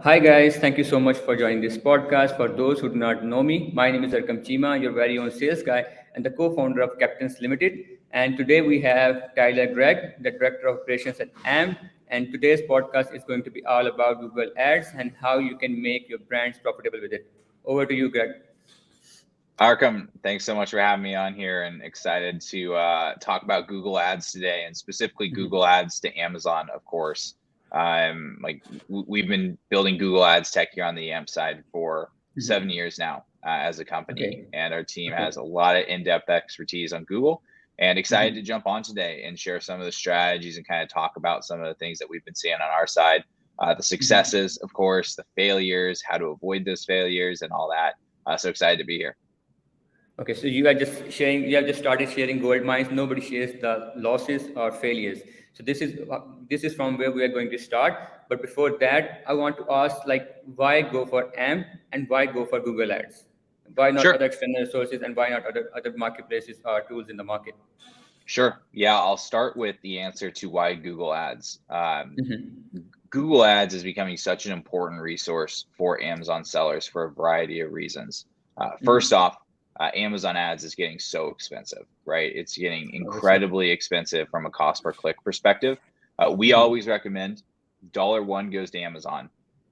Hi guys, thank you so much for joining this podcast. For those who do not know me, my name is Arkam Chima, your very own sales guy and the co-founder of Captains Limited. And today we have Tyler Gregg, the director of operations at AMP. And today's podcast is going to be all about Google Ads and how you can make your brands profitable with it. Over to you, Greg. Arkham, thanks so much for having me on here and excited to talk about Google Ads today and specifically Google Ads to Amazon, of course. We've been building Google Ads tech here on the AMP side for 7 years now as a company, and our team has a lot of in-depth expertise on Google and excited to jump on today and share some of the strategies and kind of talk about some of the things that we've been seeing on our side, the successes, of course, the failures, how to avoid those failures and all that. So excited to be here. Okay, so you have just started sharing gold mines. Nobody shares the losses or failures. So this is from where we are going to start. But before that, I want to ask, like, why go for AMP and why go for Google Ads? Why not other external sources, and why not other marketplaces or tools in the market? Sure. Yeah, I'll start with the answer to why Google Ads. Google Ads is becoming such an important resource for Amazon sellers for a variety of reasons. First off, Amazon ads is getting so expensive, right? It's getting incredibly expensive from a cost per click perspective. We always recommend $1 goes to Amazon.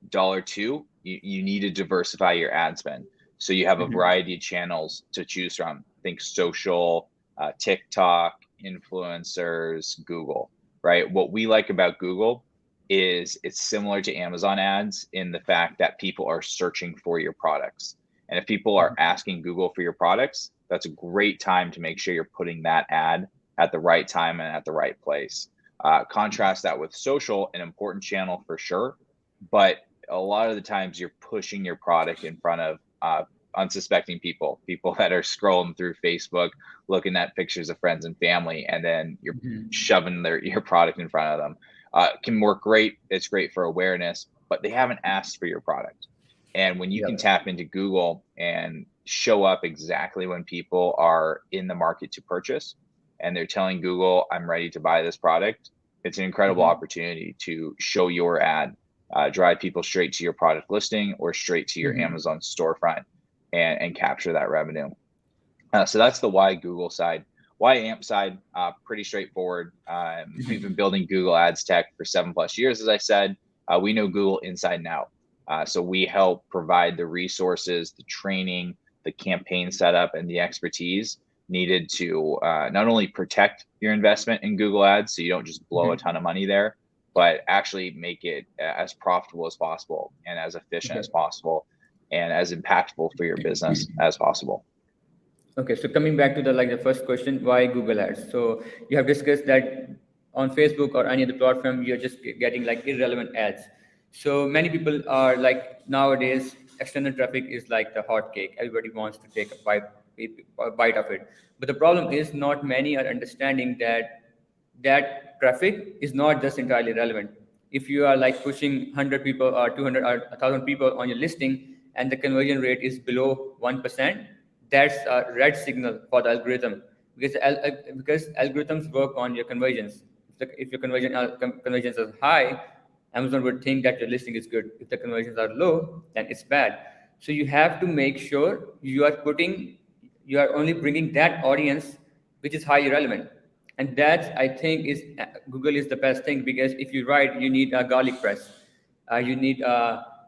$2, you need to diversify your ad spend. So you have a variety of channels to choose from. Think social, TikTok, influencers, Google, right? What we like about Google is it's similar to Amazon ads in the fact that people are searching for your products. And if people are asking Google for your products, that's a great time to make sure you're putting that ad at the right time and at the right place. Contrast that with social, an important channel for sure, but a lot of the times you're pushing your product in front of unsuspecting people that are scrolling through Facebook, looking at pictures of friends and family, and then you're shoving your product in front of them. Can work great. It's great for awareness, but they haven't asked for your product. And when you can tap into Google and show up exactly when people are in the market to purchase and they're telling Google, I'm ready to buy this product, it's an incredible opportunity to show your ad, drive people straight to your product listing or straight to your Amazon storefront and capture that revenue. So that's the why Google side. Why AMP side? Pretty straightforward. We've been building Google Ads tech for 7+ years, as I said. We know Google inside and out. So we help provide the resources, the training, the campaign setup, and the expertise needed to not only protect your investment in Google Ads so you don't just blow a ton of money there, but actually make it as profitable as possible and as efficient as possible and as impactful for your business as possible. Okay, so coming back to the first question, why Google Ads? So you have discussed that on Facebook or any other platform, you're just getting irrelevant ads. So many people are nowadays, external traffic is like the hot cake. Everybody wants to take a bite of it. But the problem is not many are understanding that traffic is not just entirely relevant. If you are pushing 100 people or 200 or 1,000 people on your listing and the conversion rate is below 1%, that's a red signal for the algorithm because algorithms work on your conversions. If your conversions are high, Amazon would think that your listing is good. If the conversions are low, then it's bad. So you have to make sure you are only bringing that audience which is highly relevant. And that, I think, is Google is the best thing, because if you write, you need a garlic press, you need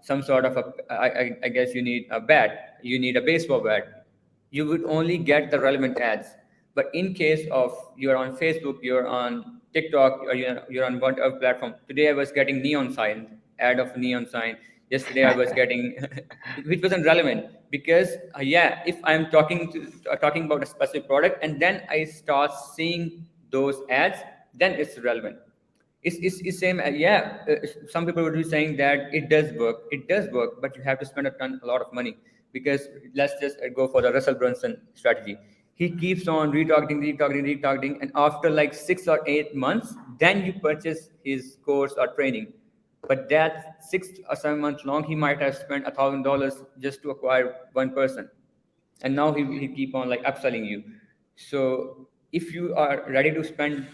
some sort of I guess you need a bat, you need a baseball bat. You would only get the relevant ads. But in case of you're on Facebook, you're on TikTok, or you're on whatever platform. Today I was getting neon sign, ad of neon sign. Yesterday I was getting, which wasn't relevant because if I'm talking about a specific product and then I start seeing those ads, then it's relevant. It's same. Some people would be saying that it does work, but you have to spend a lot of money, because let's just go for the Russell Brunson strategy. He keeps on retargeting, and after 6 or 8 months, then you purchase his course or training. But that 6 or 7 months long, he might have spent $1,000 just to acquire one person, and now he keep on upselling you. So if you are ready to spend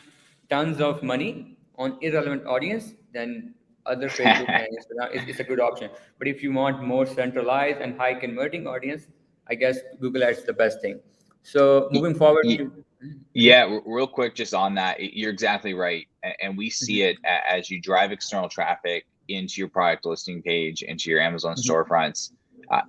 tons of money on irrelevant audience, then other Facebook and Instagram, it's a good option. But if you want more centralized and high converting audience, I guess Google Ads is the best thing. So moving forward to Yeah, real quick, just on that, you're exactly right. And we see it as you drive external traffic into your product listing page, into your Amazon storefronts.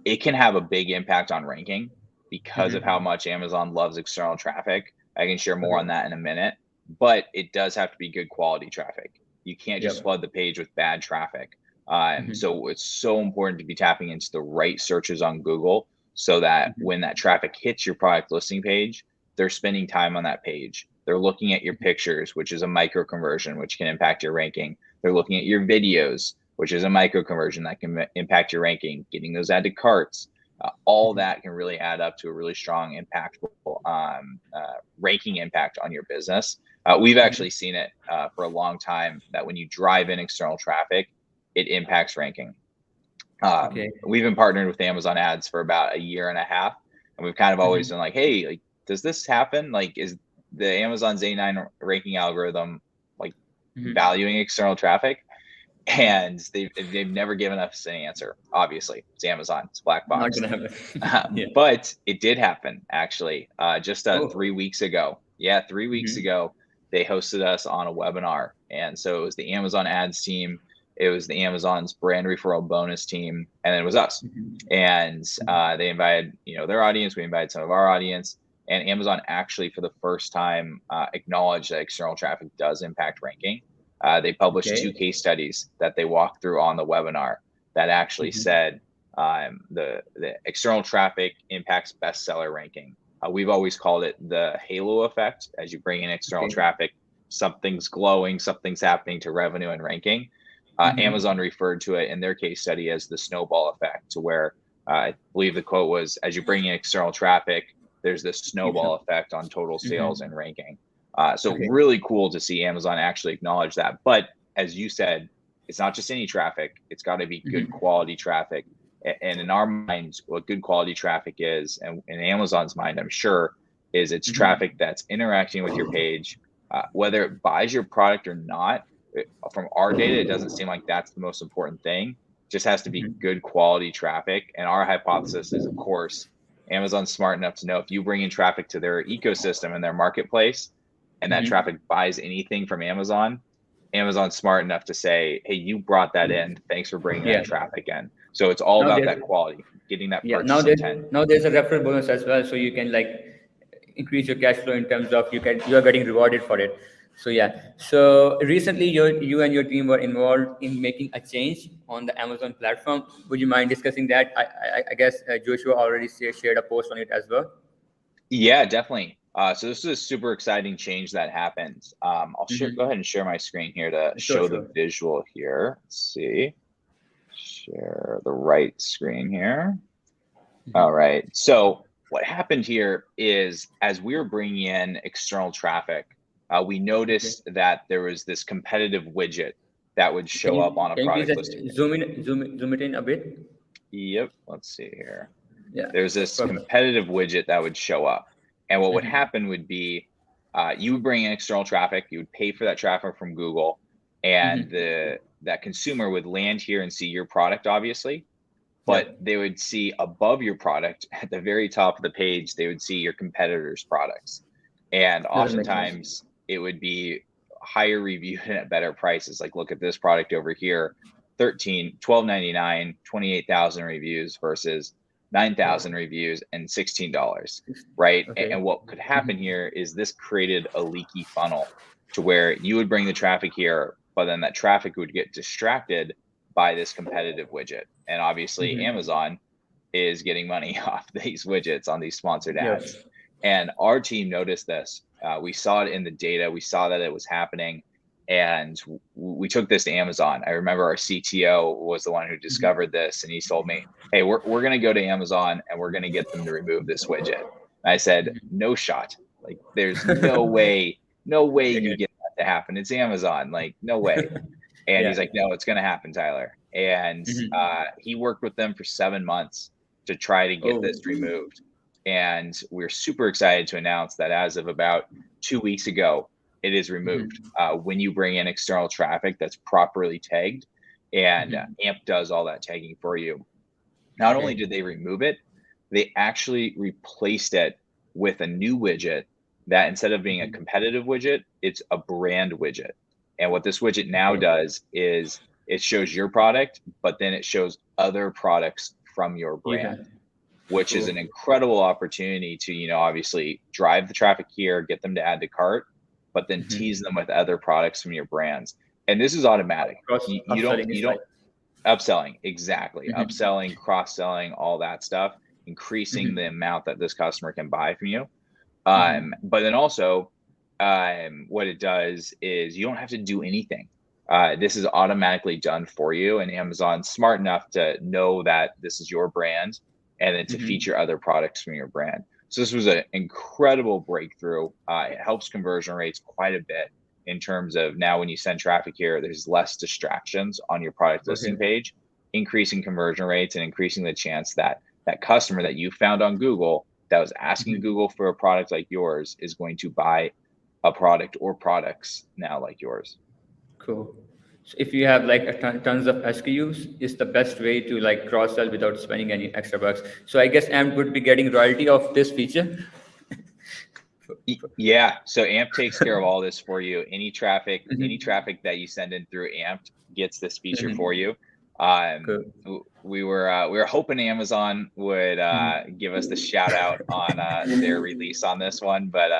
It can have a big impact on ranking because of how much Amazon loves external traffic. I can share more on that in a minute, but it does have to be good quality traffic. You can't just flood the page with bad traffic. So it's so important to be tapping into the right searches on Google so that when that traffic hits your product listing page, they're spending time on that page. They're looking at your pictures, which is a micro conversion, which can impact your ranking. They're looking at your videos, which is a micro conversion that can impact your ranking, getting those added to carts. All that can really add up to a really strong, impactful ranking impact on your business. We've actually seen it for a long time that when you drive in external traffic, it impacts ranking. We've been partnered with Amazon ads for about a year and a half, and we've kind of always been like, hey, like, does this happen? Like, is the Amazon's A9 ranking algorithm like valuing external traffic? And they've never given us an answer. Obviously, it's Amazon, it's black box. not gonna happen. But it did happen actually. Just 3 weeks ago. Yeah, 3 weeks ago, they hosted us on a webinar, and so it was the Amazon ads team. It was the Amazon's brand referral bonus team, and then it was us. And they invited, their audience. We invited some of our audience. And Amazon actually, for the first time, acknowledged that external traffic does impact ranking. They published 2 case studies that they walked through on the webinar that actually said the external traffic impacts bestseller ranking. We've always called it the halo effect. As you bring in external traffic, something's glowing, something's happening to revenue and ranking. Amazon referred to it in their case study as the snowball effect, to where I believe the quote was, as you bring in external traffic, there's this snowball effect on total sales and ranking. So really cool to see Amazon actually acknowledge that. But as you said, it's not just any traffic. It's got to be good quality traffic. And in our minds, what good quality traffic is, and in Amazon's mind, I'm sure, is it's traffic that's interacting with your page, whether it buys your product or not. From our data, it doesn't seem like that's the most important thing. It just has to be good quality traffic. And our hypothesis is, of course, Amazon's smart enough to know if you bring in traffic to their ecosystem and their marketplace, and that traffic buys anything from Amazon, Amazon's smart enough to say, hey, you brought that in. Thanks for bringing that traffic in. So it's all about that quality, getting that purchase intent. Now there's a referral bonus as well. So you can increase your cash flow in terms of you are getting rewarded for it. So so recently you and your team were involved in making a change on the Amazon platform. Would you mind discussing that? I guess Joshua already shared a post on it as well. Yeah, definitely. So this is a super exciting change that happened. I'll go ahead and share my screen here to show the visual here. Let's see. Share the right screen here. All right. So what happened here is, as we were bringing in external traffic, we noticed that there was this competitive widget that would show up on a product listing. Zoom it in a bit. Yep. Let's see here. Yeah. There's this competitive widget that would show up. And what would happen would be you would bring in external traffic, you would pay for that traffic from Google, and that consumer would land here and see your product, obviously, but they would see above your product at the very top of the page, they would see your competitors' products. And oftentimes it would be higher reviewed and at better prices. Like, look at this product over here, $12.99, 28,000 reviews versus 9,000 reviews and $16, right? And what could happen here is this created a leaky funnel to where you would bring the traffic here, but then that traffic would get distracted by this competitive widget. And obviously Amazon is getting money off these widgets on these sponsored ads. And our team noticed this. We saw it in the data. We saw that it was happening. And we took this to Amazon. I remember our CTO was the one who discovered this, and he told me, hey, we're going to go to Amazon and we're going to get them to remove this widget. And I said, no shot. Like, there's no way you get that to happen. It's Amazon. Like, no way. And he's like, no, it's going to happen, Tyler. And he worked with them for 7 months to try to get this removed. And we're super excited to announce that as of about 2 weeks ago, it is removed. When you bring in external traffic that's properly tagged, and AMP does all that tagging for you. Not only did they remove it, they actually replaced it with a new widget that, instead of being a competitive widget, it's a brand widget. And what this widget now does is it shows your product, but then it shows other products from your brand, which is an incredible opportunity to, obviously drive the traffic here, get them to add to cart, but then tease them with other products from your brands. And this is automatic. You don't upselling, exactly. Upselling, cross-selling, all that stuff, increasing the amount that this customer can buy from you. But then also, what it does is you don't have to do anything. This is automatically done for you, and Amazon's smart enough to know that this is your brand, and then to feature other products from your brand. So this was an incredible breakthrough. It helps conversion rates quite a bit in terms of, now when you send traffic here, there's less distractions on your product listing page, increasing conversion rates and increasing the chance that that customer that you found on Google that was asking Google for a product like yours is going to buy a product or products now like yours. Cool. So if you have like tons of SKUs, it's the best way to like cross sell without spending any extra bucks. So I guess AMP would be getting royalty of this feature. Yeah. So AMP takes care of all this for you. Any traffic that you send in through AMP gets this feature for you. We were hoping Amazon would give us the shout out on their release on this one, but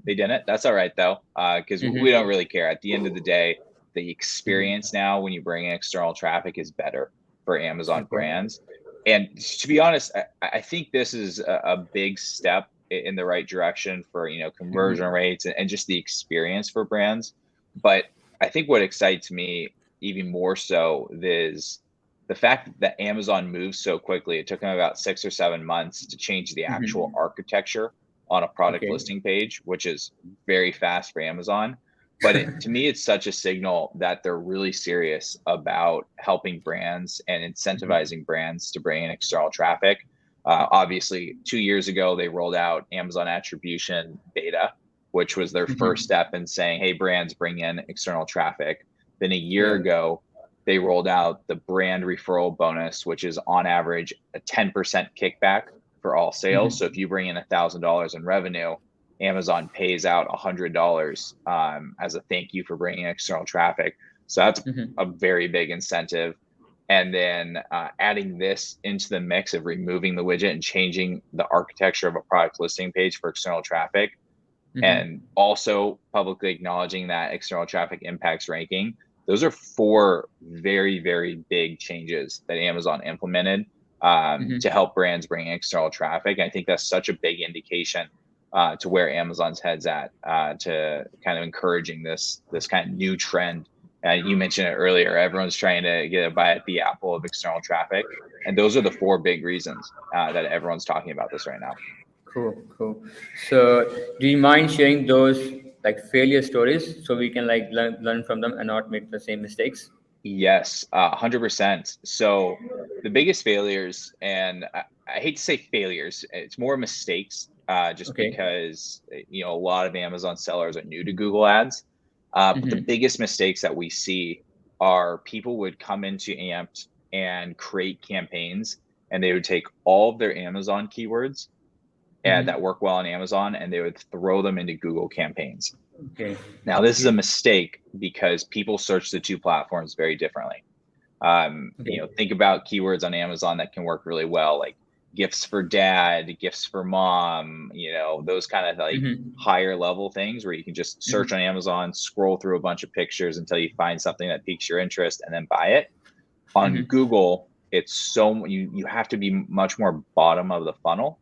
they didn't. That's all right though, because we don't really care. At the end of the day, the experience now when you bring in external traffic is better for Amazon brands. And to be honest, I think this is a big step in the right direction for, conversion rates and just the experience for brands. But I think what excites me even more so is the fact that Amazon moves so quickly. It took them about 6 or 7 months to change the actual architecture on a product listing page, which is very fast for Amazon. But to me, it's such a signal that they're really serious about helping brands and incentivizing brands to bring in external traffic. Obviously, 2 years ago, they rolled out Amazon attribution beta, which was their first step in saying, hey, brands, bring in external traffic. Then a year ago, they rolled out the brand referral bonus, which is on average a 10% kickback for all sales. So if you bring in $1,000 in revenue, Amazon pays out $100 as a thank you for bringing external traffic. So that's a very big incentive. And then adding this into the mix of removing the widget and changing the architecture of a product listing page for external traffic, and also publicly acknowledging that external traffic impacts ranking. Those are 4 very, very big changes that Amazon implemented to help brands bring in external traffic. And I think that's such a big indication to where Amazon's head's at, to kind of encouraging this kind of new trend. You mentioned it earlier, everyone's trying to get a bite at the apple of external traffic. And those are the 4 big reasons that everyone's talking about this right now. Cool. So do you mind sharing those like failure stories so we can like learn from them and not make the same mistakes? Yes, 100%. So the biggest failures, and I hate to say failures, it's more mistakes, just because, a lot of Amazon sellers are new to Google Ads. But the biggest mistakes that we see are people would come into AMP and create campaigns, and they would take all of their Amazon keywords and that work well on Amazon, and they would throw them into Google campaigns. Now, this is a mistake because people search the 2 platforms very differently. Think about keywords on Amazon that can work really well, like gifts for dad, gifts for mom, those kind of like higher level things where you can just search on Amazon, scroll through a bunch of pictures until you find something that piques your interest and then buy it. On Google, it's you have to be much more bottom of the funnel.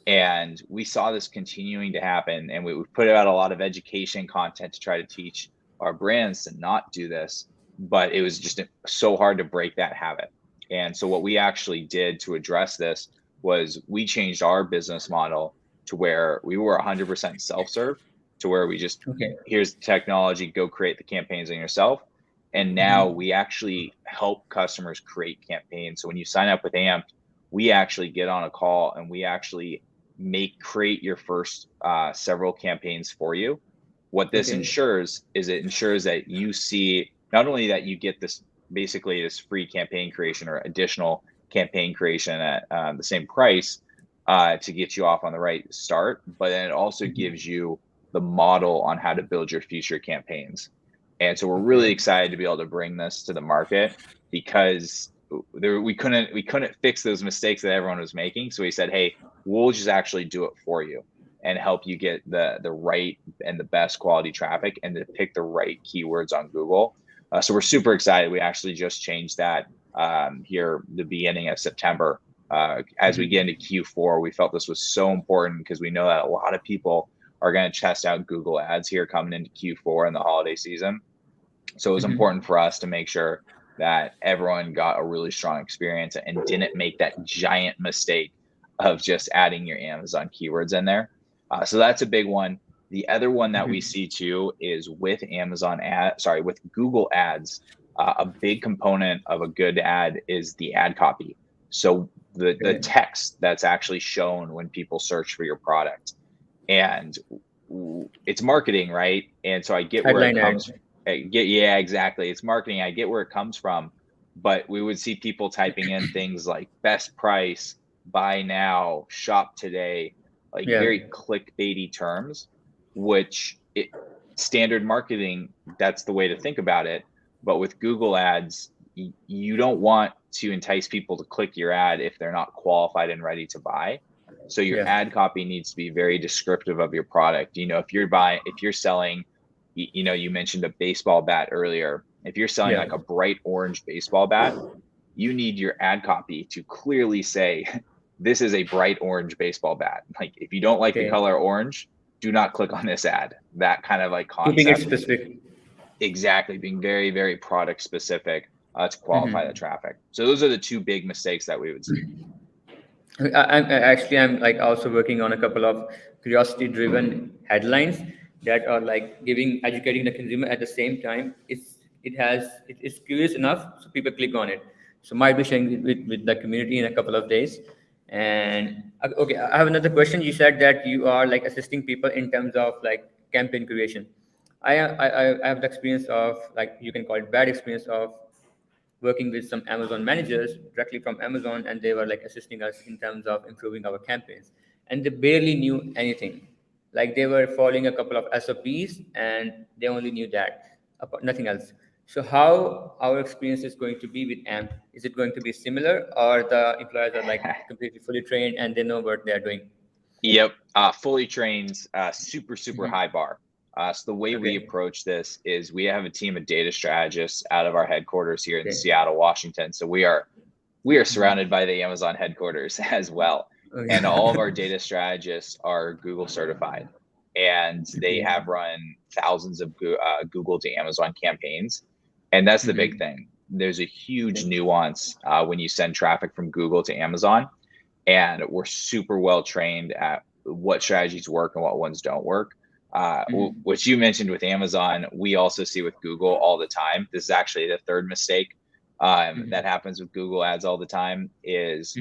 And we saw this continuing to happen, and we put out a lot of education content to try to teach our brands to not do this, but it was just so hard to break that habit. And so what we actually did to address this was we changed our business model to where we were 100% self-serve, to where we just, here's the technology, go create the campaigns on yourself. And now we actually help customers create campaigns. So when you sign up with AMP, we actually get on a call and we actually create your first several campaigns for you. What this ensures is it ensures that you see not only that you get this basically this free campaign creation or additional campaign creation at the same price to get you off on the right start. But then it also gives you the model on how to build your future campaigns. And so we're really excited to be able to bring this to the market, because we couldn't fix those mistakes that everyone was making. So we said, hey, we'll just actually do it for you and help you get the right and the best quality traffic and to pick the right keywords on Google. So we're super excited. We actually just changed that here the beginning of September. As we get into Q4, we felt this was so important because we know that a lot of people are going to test out Google Ads here coming into Q4 and the holiday season. So it was important for us to make sure that everyone got a really strong experience and didn't make that giant mistake of just adding your Amazon keywords in there. So that's a big one. The other one that we see too is with with Google Ads, a big component of a good ad is the ad copy. So the text that's actually shown when people search for your product. And it's marketing, right? And so I get where it comes from. Yeah, exactly. It's marketing. I get where it comes from. But we would see people typing in things like best price, buy now, shop today, like very clickbaity terms, which standard marketing, that's the way to think about it. But with Google Ads, you don't want to entice people to click your ad if they're not qualified and ready to buy. So your ad copy needs to be very descriptive of your product. You know, if you're selling, you know, you mentioned a baseball bat earlier. If you're selling like a bright orange baseball bat, you need your ad copy to clearly say, this is a bright orange baseball bat. Like, if you don't like the color orange, do not click on this ad. That kind of like concept. Keeping it specific. Exactly. Being very, very product specific to qualify the traffic. So those are the two big mistakes that we would see. I'm like also working on a couple of curiosity driven headlines that are like educating the consumer at the same time. It's curious enough so people click on it. So might be sharing it with the community in a couple of days. And okay, I have another question. You said that you are like assisting people in terms of like campaign creation. I have the experience of, like, you can call it bad experience of working with some Amazon managers directly from Amazon, and they were like assisting us in terms of improving our campaigns. And they barely knew anything. Like, they were following a couple of SOPs and they only knew that, nothing else. So how our experience is going to be with AMP? Is it going to be similar, or the employees are like completely fully trained and they know what they're doing? Yep. Fully trained, super high bar. So the way we approach this is we have a team of data strategists out of our headquarters here in Seattle, Washington. So we are surrounded by the Amazon headquarters as well. And all of our data strategists are Google certified, and they have run thousands of Google to Amazon campaigns. And that's the big thing. There's a huge nuance when you send traffic from Google to Amazon, and we're super well trained at what strategies work and what ones don't work. What you mentioned with Amazon, we also see with Google all the time. This is actually the third mistake that happens with Google Ads all the time is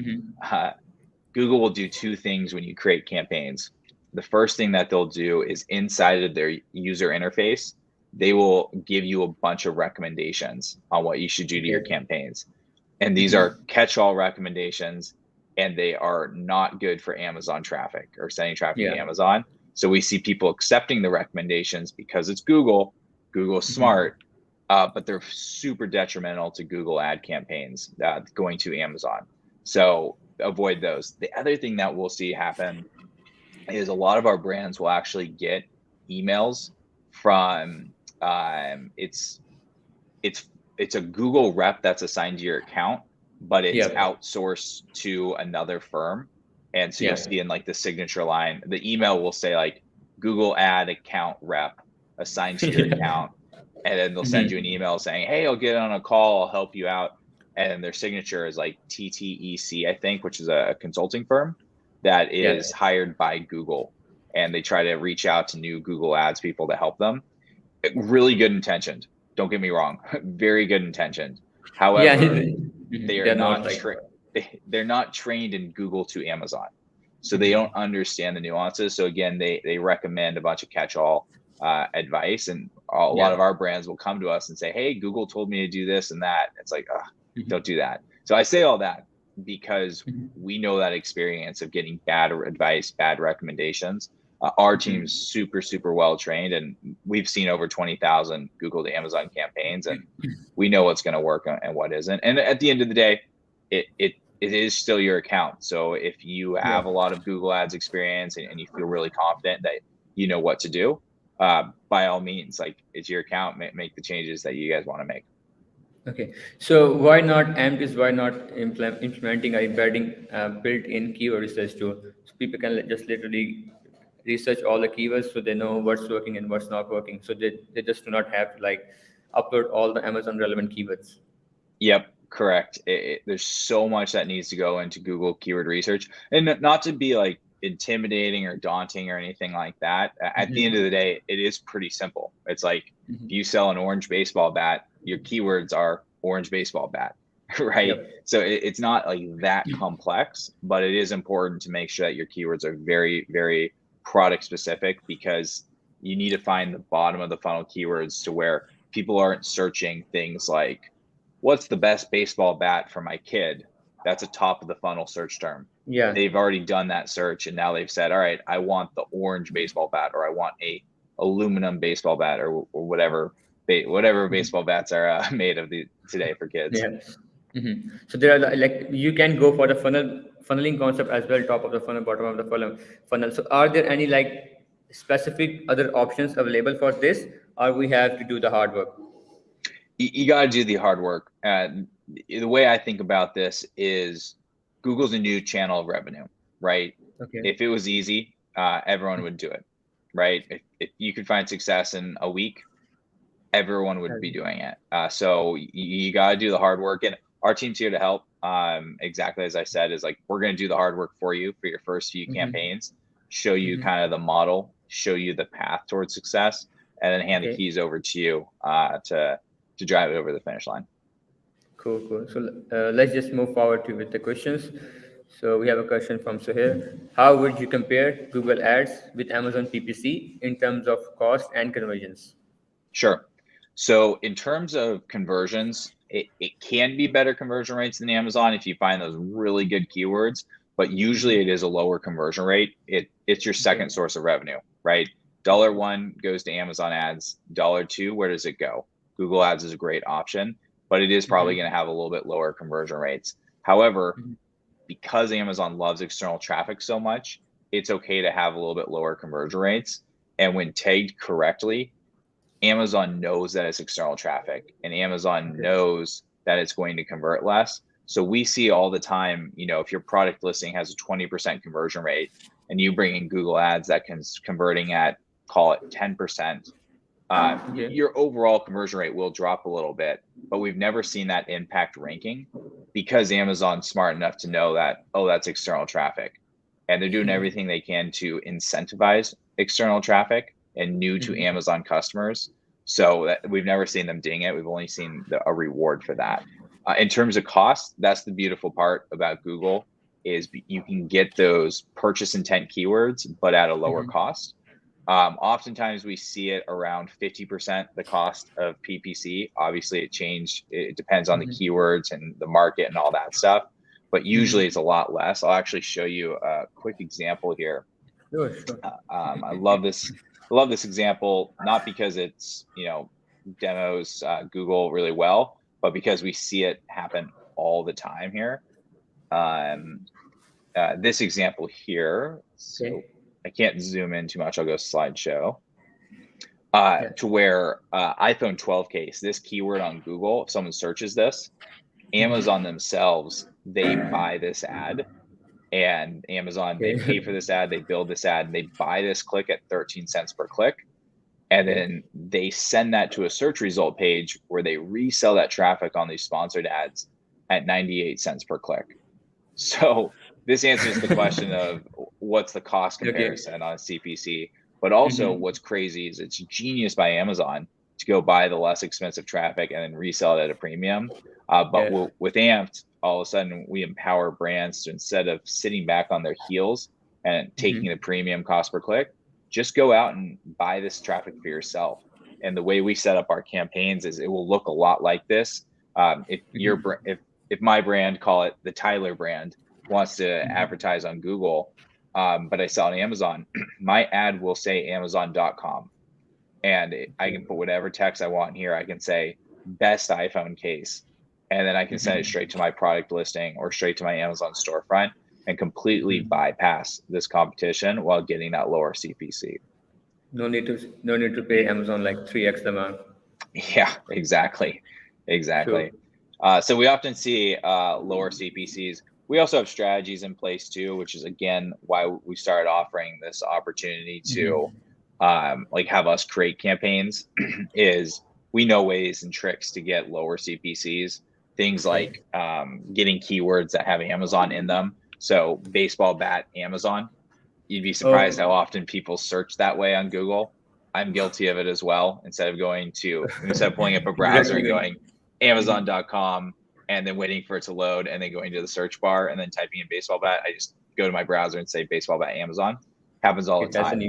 Google will do two things when you create campaigns. The first thing that they'll do is inside of their user interface, they will give you a bunch of recommendations on what you should do to your campaigns. And these are catch-all recommendations, and they are not good for Amazon traffic or sending traffic to Amazon. So we see people accepting the recommendations because it's Google. Google's smart, but they're super detrimental to Google ad campaigns going to Amazon. So avoid those. The other thing that we'll see happen is a lot of our brands will actually get emails from it's a Google rep that's assigned to your account, but it's outsourced to another firm. And so you'll see in like the signature line, the email will say like Google ad account rep assigned to your account. And then they'll send you an email saying, hey, I'll get on a call, I'll help you out. And then their signature is like TTEC, I think, which is a consulting firm that is hired by Google. And they try to reach out to new Google Ads people to help them. Really good intentioned. Don't get me wrong. Very good intentioned. However, they're not trained in Google to Amazon. So they don't understand the nuances. So again, they recommend a bunch of catch-all advice, and a lot of our brands will come to us and say, hey, Google told me to do this and that. It's like, don't do that. So I say all that because we know that experience of getting bad advice, bad recommendations. Our team's super well trained, and we've seen over 20,000 Google to Amazon campaigns, and we know what's going to work and what isn't. And at the end of the day, it is still your account. So if you have a lot of Google Ads experience and you feel really confident that you know what to do, by all means, like, it's your account, make the changes that you guys want to make. Okay, so why not AMPs? Why not implementing or embedding built-in keyword research tool, so people can just literally research all the keywords, so they know what's working and what's not working, so they just do not have to like upload all the Amazon relevant keywords. Yep, correct. There's so much that needs to go into Google keyword research, and not to be like intimidating or daunting or anything like that. At the end of the day, it is pretty simple. It's like, if you sell an orange baseball bat, your keywords are orange baseball bat, right? So it's not like that complex, but it is important to make sure that your keywords are very product specific, because you need to find the bottom of the funnel keywords to where people aren't searching things like, what's the best baseball bat for my kid? That's a top of the funnel search term. They've already done that search, and now they've said, all right, I want the orange baseball bat, or I want a aluminum baseball bat, or whatever baseball bats are made of today for kids. So there are like, you can go for the funneling concept as well, top of the funnel, bottom of the funnel. So are there any like specific other options available for this, or we have to do the hard work? You got to do the hard work. The way I think about this is, Google's a new channel of revenue, right? If it was easy, everyone would do it, right? If you could find success in a week, everyone would be doing it. So you got to do the hard work, and our team's here to help. Exactly as I said, is like, we're going to do the hard work for you for your first few campaigns, show you kind of the model, show you the path towards success, and then hand the keys over to you to drive it over the finish line. Cool. So let's just move forward with the questions. So we have a question from Suhair. How would you compare Google Ads with Amazon PPC in terms of cost and conversions? Sure. So in terms of conversions, it can be better conversion rates than Amazon if you find those really good keywords, but usually it is a lower conversion rate. It's your second source of revenue, right? $1 goes to Amazon ads. $2, where does it go? Google Ads is a great option, but it is probably going to have a little bit lower conversion rates. However, because Amazon loves external traffic so much, it's okay to have a little bit lower conversion rates. And when tagged correctly, Amazon knows that it's external traffic, and Amazon knows that it's going to convert less. So we see all the time, if your product listing has a 20% conversion rate and you bring in Google Ads that can converting at, call it 10%, your overall conversion rate will drop a little bit, but we've never seen that impact ranking, because Amazon's smart enough to know that, that's external traffic, and they're doing everything they can to incentivize external traffic and new to Amazon customers. So we've never seen them ding it. We've only seen a reward for that. In terms of cost, that's the beautiful part about Google, is you can get those purchase intent keywords, but at a lower cost. Oftentimes we see it around 50% the cost of PPC. Obviously it depends on the keywords and the market and all that stuff, but usually it's a lot less. I'll actually show you a quick example here. Sure. I love this example, not because it's, demos Google really well, but because we see it happen all the time here. This example here, so I can't zoom in too much. I'll go slideshow. To where iPhone 12 case, this keyword on Google, if someone searches this, Amazon themselves, they buy this ad, and Amazon, they pay for this ad, they build this ad, and they buy this click at 13 cents per click. And then they send that to a search result page where they resell that traffic on these sponsored ads at 98 cents per click. So this answers the question of what's the cost comparison on CPC, but also what's crazy is it's genius by Amazon to go buy the less expensive traffic and then resell it at a premium. But with Amped, all of a sudden we empower brands to, instead of sitting back on their heels and taking the premium cost per click, just go out and buy this traffic for yourself. And the way we set up our campaigns is it will look a lot like this. If my brand, call it the Tyler brand, wants to advertise on Google, but I sell on Amazon, my ad will say Amazon.com. And I can put whatever text I want here. I can say best iPhone case, and then I can send it straight to my product listing or straight to my Amazon storefront and completely bypass this competition while getting that lower CPC. No need to pay Amazon like 3x the amount. Yeah, exactly. Sure. So we often see lower CPCs. We also have strategies in place too, which is again why we started offering this opportunity to like have us create campaigns. Is we know ways and tricks to get lower CPCs. Things like getting keywords that have Amazon in them. So baseball bat Amazon. You'd be surprised how often people search that way on Google. I'm guilty of it as well. Instead of pulling up a browser and going Amazon.com and then waiting for it to load and then going to the search bar and then typing in baseball bat, I just go to my browser and say baseball bat Amazon. Happens all the time.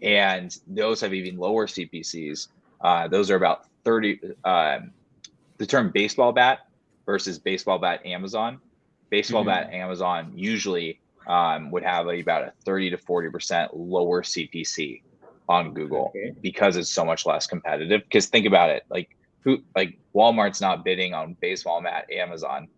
And those have even lower CPCs. Those are about 30. The term baseball bat versus baseball bat Amazon. Baseball bat Amazon usually would have about a 30 to 40% lower CPC on Google because it's so much less competitive. Because think about it, like Walmart's not bidding on baseball bat Amazon,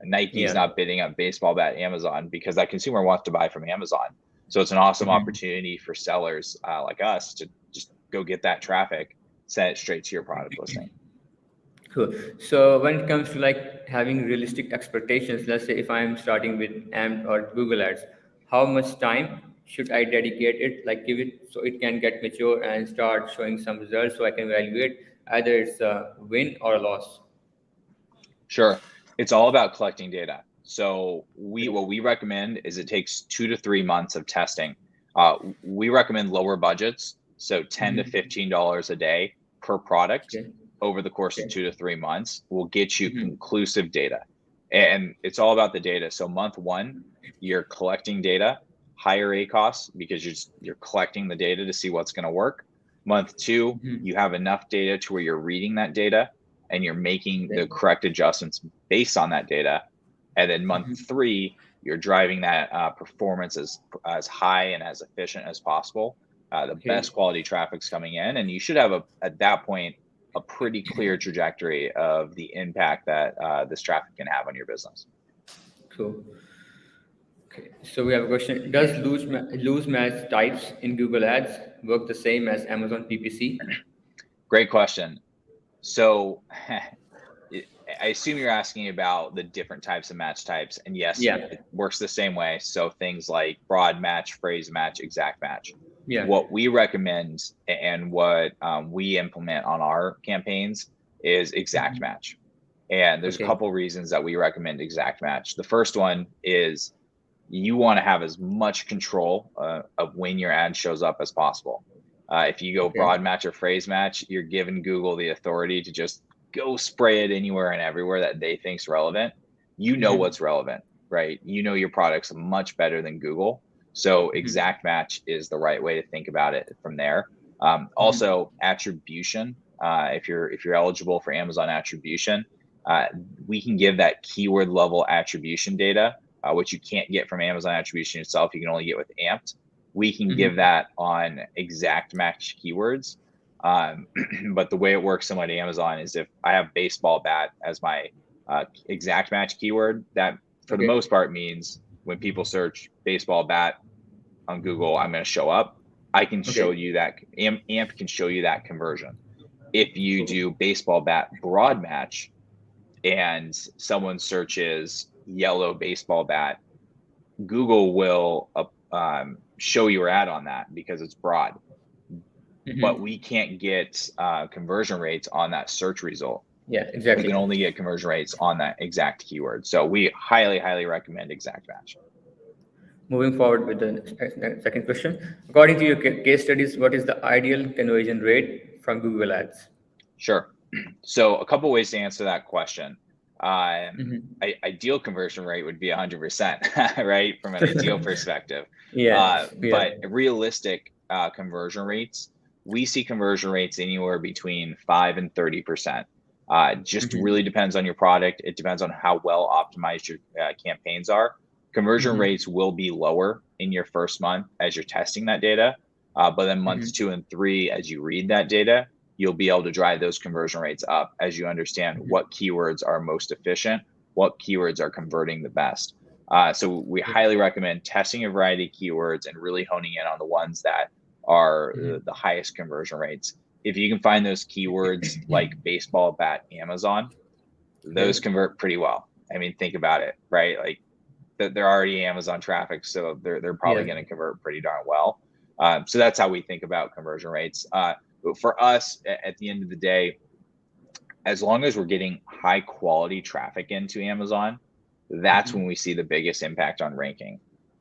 and Nike's not bidding on baseball bat Amazon because that consumer wants to buy from Amazon. So it's an awesome opportunity for sellers like us to just go get that traffic, send it straight to your product listing. Cool. So when it comes to like having realistic expectations, let's say if I'm starting with AMP or Google Ads, how much time should I dedicate it, like give it so it can get mature and start showing some results so I can evaluate either it's a win or a loss? Sure. It's all about collecting data. So what we recommend is it takes 2 to 3 months of testing. We recommend lower budgets, so $10 to $15 a day per product over the course of 2 to 3 months will get you conclusive data. And it's all about the data. So month 1, you're collecting data, higher ACoS because you're collecting the data to see what's going to work. Month 2, you have enough data to where you're reading that data and you're making the correct adjustments based on that data. And then month 3, you're driving that performance as high and as efficient as possible. The best quality traffic's coming in, and you should have at that point a pretty clear trajectory of the impact that this traffic can have on your business. Cool. Okay, so we have a question. Does lose match types in Google Ads work the same as Amazon PPC? Great question. So I assume you're asking about the different types of match types, and yes, it works the same way. So things like broad match, phrase match, exact match. What we recommend and what we implement on our campaigns is exact match. And there's a couple reasons that we recommend exact match. The first one is you want to have as much control of when your ad shows up as possible. If you go broad match or phrase match, you're giving Google the authority to just go spray it anywhere and everywhere that they think's relevant. You know what's relevant, right? You know your product's much better than Google. So exact match is the right way to think about it from there. Also attribution. If you're eligible for Amazon attribution, we can give that keyword level attribution data, which you can't get from Amazon attribution itself. You can only get with Amped. We can give that on exact match keywords. But the way it works somewhat at Amazon is if I have baseball bat as my exact match keyword, that for the most part means when people search baseball bat on Google, I'm going to show up. I can show you that AMP can show you that conversion. If you do baseball bat broad match and someone searches yellow baseball bat, Google will show your ad on that because it's broad. But we can't get conversion rates on that search result. Yeah, exactly. We can only get conversion rates on that exact keyword. So we highly, highly recommend exact match. Moving forward with the second question. According to your case studies, what is the ideal conversion rate from Google Ads? Sure. So a couple ways to answer that question. Ideal conversion rate would be 100%, right? From an ideal perspective. But realistic conversion rates, we see conversion rates anywhere between 5 and 30%. Just really depends on your product. It depends on how well optimized your campaigns are. Conversion rates will be lower in your first month as you're testing that data. But then months 2 and 3, as you read that data, you'll be able to drive those conversion rates up as you understand what keywords are most efficient, what keywords are converting the best. So we highly recommend testing a variety of keywords and really honing in on the ones that are the highest conversion rates. If you can find those keywords like baseball bat Amazon, those convert pretty well. I mean, think about it, right? Like they're already Amazon traffic, so they're probably going to convert pretty darn well. So that's how we think about conversion rates. But for us, at the end of the day, as long as we're getting high quality traffic into Amazon, that's when we see the biggest impact on ranking.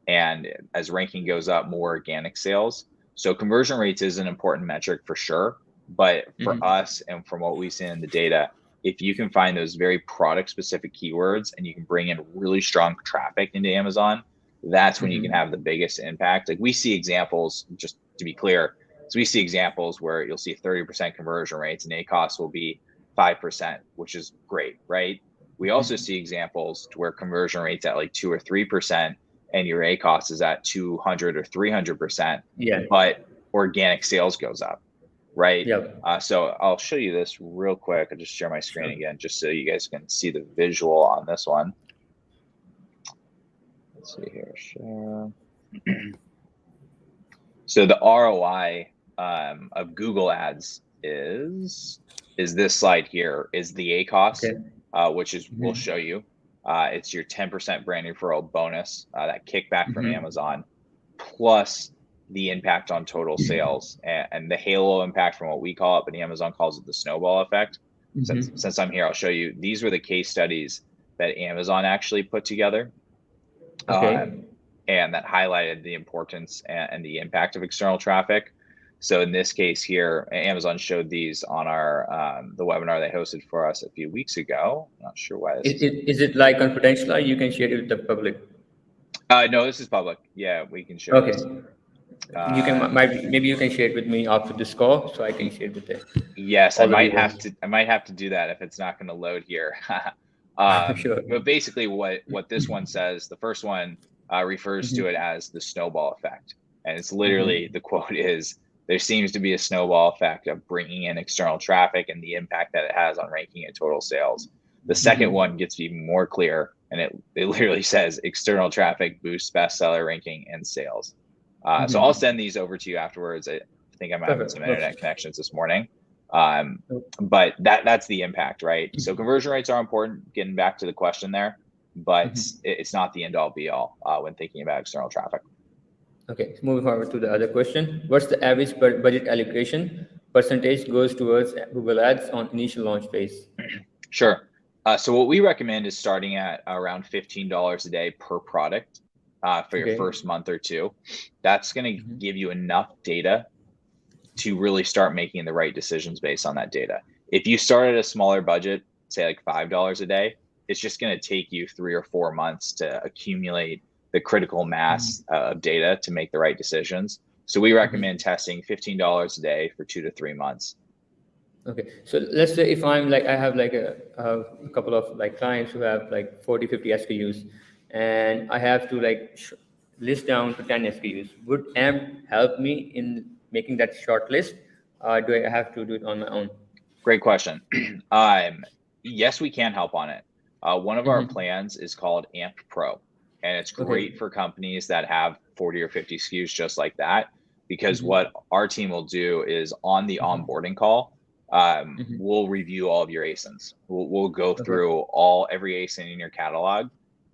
And as ranking goes up, more organic sales. So conversion rates is an important metric for sure. But for us and from what we see in the data, if you can find those very product specific keywords and you can bring in really strong traffic into Amazon, that's when you can have the biggest impact. Like we see examples, just to be clear, so we see examples where you'll see 30% conversion rates and ACoS will be 5%, which is great, right? We also see examples where conversion rates at like 2 or 3% and your ACoS is at 200 or 300%, but organic sales goes up, right? So I'll show you this real quick. I'll just share my screen again, just so you guys can see the visual on this one. Let's see here, share. So the ROI of Google Ads is this slide here, is the ACoS, which is we'll show you. It's your 10% brand referral bonus, that kickback from Amazon, plus the impact on total sales and the halo impact from what we call it, but Amazon calls it the snowball effect. Since I'm here, I'll show you. These were the case studies that Amazon actually put together. And that highlighted the importance and the impact of external traffic. So in this case here, Amazon showed these on our the webinar they hosted for us a few weeks ago. I'm not sure why. Is it like confidential, or you can share it with the public? No, this is public. Yeah, we can share this. You can maybe you can share it with me after this call, so I can share it with them. Yes, I might have to do that if it's not going to load here. But basically, what this one says, the first one refers to it as the snowball effect, and it's literally the quote is, "There seems to be a snowball effect of bringing in external traffic and the impact that it has on ranking and total sales." The second one gets even more clear, and it literally says external traffic boosts bestseller ranking and sales. So I'll send these over to you afterwards. I think I'm having some internet connections this morning. But that's the impact, right? So conversion rates are important, getting back to the question there, but it's not the end all be all when thinking about external traffic. Okay, moving forward to the other question. What's the average budget allocation percentage goes towards Google Ads on initial launch phase? Sure. So what we recommend is starting at around $15 a day per product for your first month or two. That's going to give you enough data to really start making the right decisions based on that data. If you start at a smaller budget, say like $5 a day, it's just going to take you 3 or 4 months to accumulate the critical mass of data to make the right decisions. So we recommend testing $15 a day for 2 to 3 months. Okay, so let's say if I'm like, I have like a couple of like clients who have like 40, 50 SKUs, and I have to like list down to 10 SKUs. Would AMP help me in making that short list? Do I have to do it on my own? Great question. Yes, we can help on it. One of our plans is called AMP Pro, and it's great for companies that have 40 or 50 SKUs just like that, because what our team will do is on the onboarding call, we'll review all of your ASINs. We'll go through every ASIN in your catalog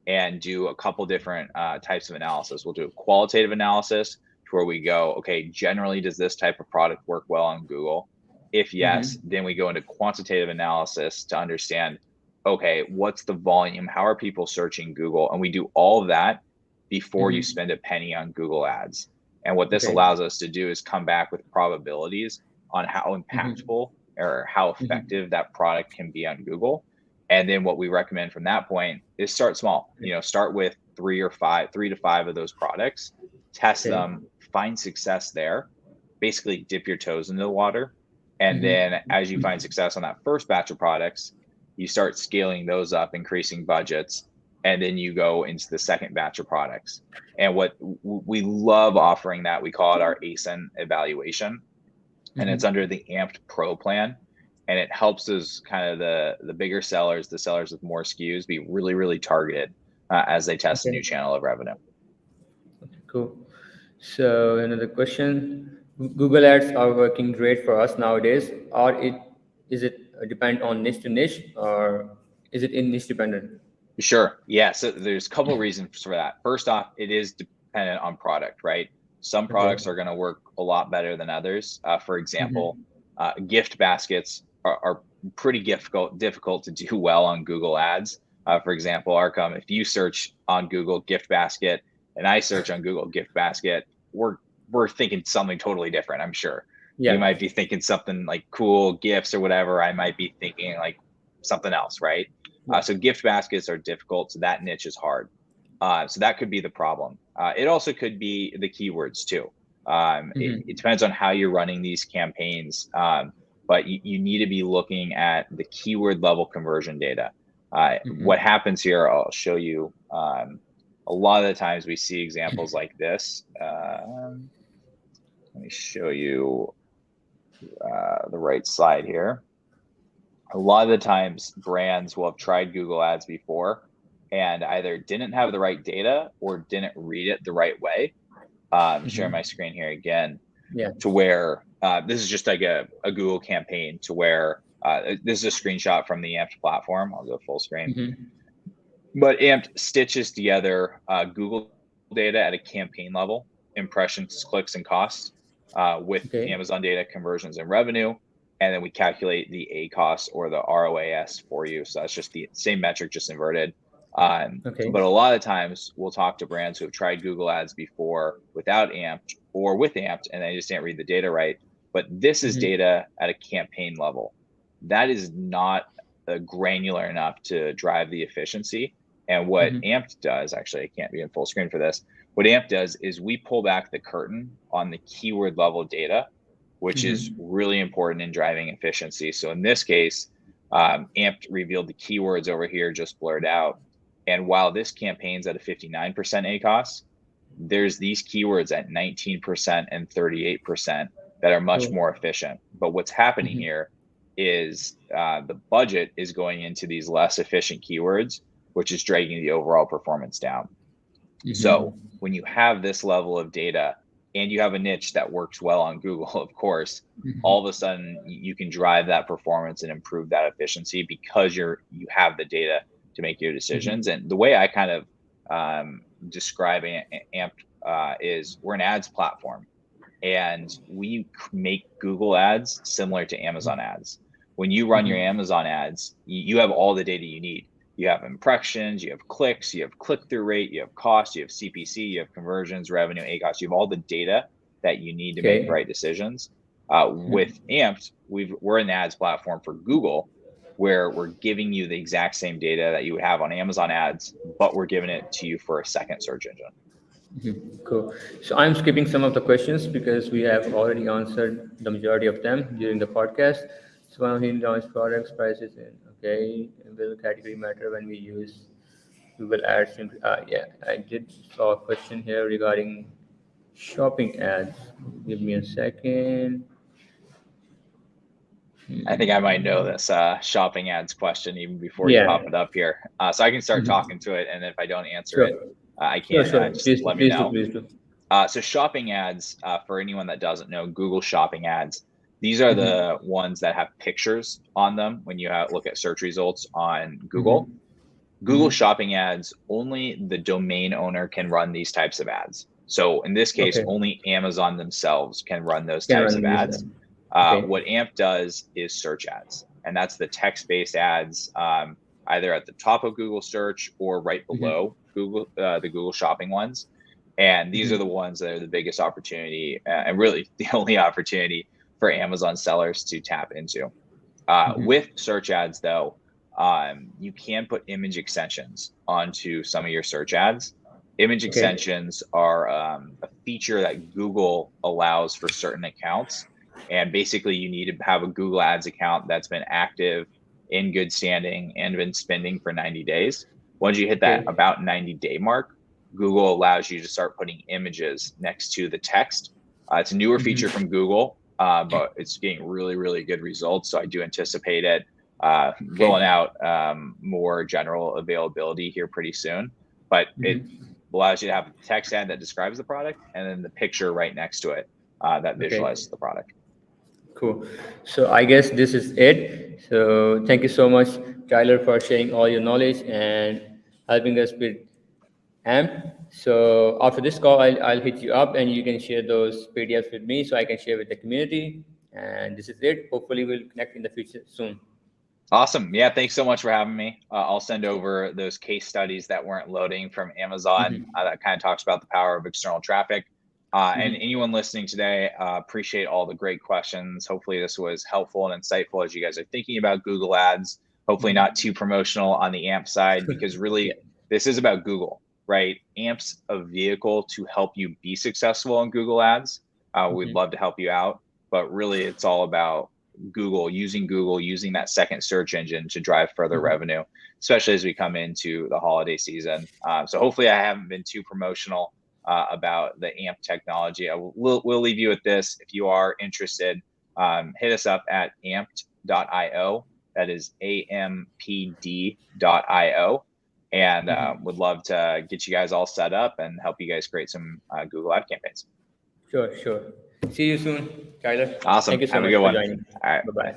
and do a couple different types of analysis. We'll do a qualitative analysis where we go, okay, generally, does this type of product work well on Google? If yes, then we go into quantitative analysis to understand, okay, what's the volume? How are people searching Google? And we do all of that before you spend a penny on Google Ads. And what this allows us to do is come back with probabilities on how impactful or how effective that product can be on Google. And then what we recommend from that point is start small. Start with 3 to 5 of those products, test them, find success there, basically dip your toes into the water. And then as you find success on that first batch of products, you start scaling those up, increasing budgets, and then you go into the second batch of products. And what we love offering that, we call it our ASIN evaluation, and it's under the Amped Pro plan. And it helps us kind of the bigger sellers, the sellers with more SKUs, be really, really targeted as they test a new channel of revenue. Cool. So another question: Google Ads are working great for us nowadays, or is it depend on niche to niche, or is it in niche dependent? Sure. Yeah. So there's a couple of reasons for that. First off, it is dependent on product, right? Some products are going to work a lot better than others. For example, gift baskets are pretty difficult to do well on Google Ads. For example, Arkham, if you search on Google gift basket and I search on Google gift basket, we're thinking something totally different, I'm sure. You might be thinking something like cool gifts or whatever. I might be thinking like something else, right? So gift baskets are difficult, so that niche is hard. So that could be the problem. It also could be the keywords too. It depends on how you're running these campaigns, but you need to be looking at the keyword level conversion data. What happens here, I'll show you. A lot of the times we see examples like this. Let me show you the right slide here. A lot of the times brands will have tried Google Ads before and either didn't have the right data or didn't read it the right way. Sharing my screen here again, to where this is just like a Google campaign to where this is a screenshot from the Amped platform. I'll go full screen. But Amped stitches together Google data at a campaign level, impressions, clicks, and costs with Amazon data, conversions, and revenue. And then we calculate the ACoS or the ROAS for you. So that's just the same metric, just inverted. But a lot of times we'll talk to brands who have tried Google Ads before without Amped or with Amped, and they just didn't read the data right. But this is data at a campaign level. That is not granular enough to drive the efficiency. And what Amped does, actually, I can't be in full screen for this. What Amped does is we pull back the curtain on the keyword level data, which is really important in driving efficiency. So in this case, Amped revealed the keywords over here just blurred out. And while this campaign's at a 59% ACoS, there's these keywords at 19% and 38% that are much more efficient. But what's happening here is the budget is going into these less efficient keywords, which is dragging the overall performance down. So when you have this level of data and you have a niche that works well on Google, of course, all of a sudden you can drive that performance and improve that efficiency because you have the data to make your decisions. And the way I kind of describe Amped is we're an ads platform, and we make Google ads similar to Amazon ads. When you run your Amazon ads, you have all the data you need. You have impressions, you have clicks, you have click-through rate, you have cost, you have CPC, you have conversions, revenue, ACoS. You have all the data that you need to make the right decisions. With Amped, we're an ads platform for Google, where we're giving you the exact same data that you would have on Amazon ads, but we're giving it to you for a second search engine. Cool. So I'm skipping some of the questions because we have already answered the majority of them during the podcast. So one of the launch products, prices, and will category matter when we use Google Ads? I did saw a question here regarding shopping ads. Give me a second. I think I might know this shopping ads question even before you pop it up here. So I can start talking to it, and if I don't answer it, I can just let me know. Please do. So shopping ads, for anyone that doesn't know, Google shopping ads, these are the ones that have pictures on them when you look at search results on Google. Google shopping ads, only the domain owner can run these types of ads. So in this case, only Amazon themselves can run those types of ads. What Amp does is search ads, and that's the text-based ads, either at the top of Google search or right below Google, the Google shopping ones. And these are the ones that are the biggest opportunity, and really the only opportunity for Amazon sellers to tap into. With search ads, though, you can put image extensions onto some of your search ads. Image Okay. extensions are a feature that Google allows for certain accounts. And basically, you need to have a Google Ads account that's been active, in good standing, and been spending for 90 days. Once you hit that Okay. about 90-day mark, Google allows you to start putting images next to the text. It's a newer feature from Google, but it's getting really, really good results. So I do anticipate it rolling Okay. out more general availability here pretty soon. But it allows you to have a text ad that describes the product and then the picture right next to it that Okay. visualizes the product. Cool. So I guess this is it. So thank you so much, Tyler, for sharing all your knowledge and helping us with AMP. So after this call, I'll hit you up and you can share those PDFs with me so I can share with the community. And this is it. Hopefully, we'll connect in the future soon. Awesome. Yeah, thanks so much for having me. I'll send over those case studies that weren't loading from Amazon that kind of talks about the power of external traffic. And anyone listening today, appreciate all the great questions. Hopefully this was helpful and insightful as you guys are thinking about Google Ads. Hopefully not too promotional on the AMP side, because really Yeah. this is about Google, right? AMP's a vehicle to help you be successful in Google Ads. We'd love to help you out, but really it's all about Google, using that second search engine to drive further revenue, especially as we come into the holiday season. So hopefully I haven't been too promotional about the AMP technology. We'll leave you with this. If you are interested, hit us up at amped.io. That is ampd.io. And would love to get you guys all set up and help you guys create some Google ad campaigns. Sure, sure. See you soon, Tyler. Thank Awesome. you so Have a much good for one. joining. All right. Bye bye.